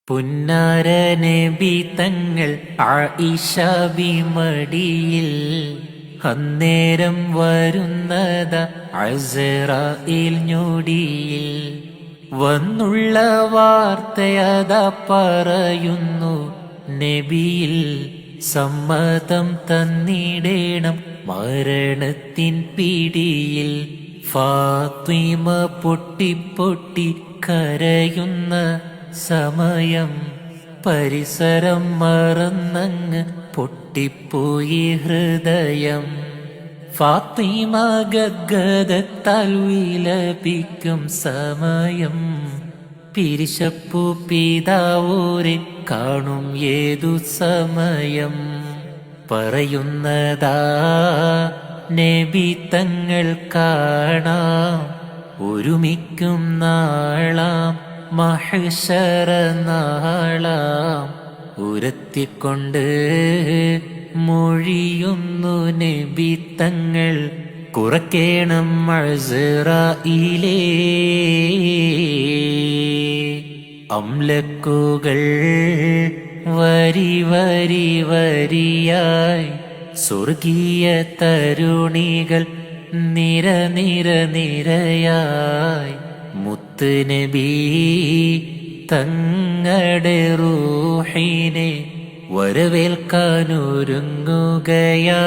പുന്നാര നബി തങ്ങൾ ആയിഷ ബിമടിയിൽ അന്നേരം വരുന്നത അസ്റായിൽ ഞൊടിയിൽ വന്നുള്ള വാർത്തയതാ പറയുന്നു നബിയിൽ സമ്മതം തന്നിടേണം മരണത്തിൻ പിടിയിൽ ഫാത്തിമ പൊട്ടി കരയുന്ന സമയം പരിസരം മറന്നങ്ങ് പൊട്ടിപ്പോയി ഹൃദയം. ഫാത്തിമ ഗദ്ഗദത്താൽ വിലപിക്കും സമയം പിരിശപ്പു പിതാവോരെ കാണും ഏതു സമയം. പറയുന്നതാ നബി തങ്ങൾ കാണാം ഒരുമിക്കും നാളാം മഹ്ശറ നാളാം. ഉരത്തിക്കൊണ്ട് മൊഴിയുന്നു നബി തങ്ങൾ കുറക്കേണം അസ്റായിലേ. അംലക്കുകൾ വരി വരി വരിയായി സ്വർഗീയ തരുണികൾ നിര നിര നിരയായി മുത്ത് നബി തങ്ങളുടെ റൂഹിനെ വരവേൽക്കാനൊരുങ്ങുകയാ.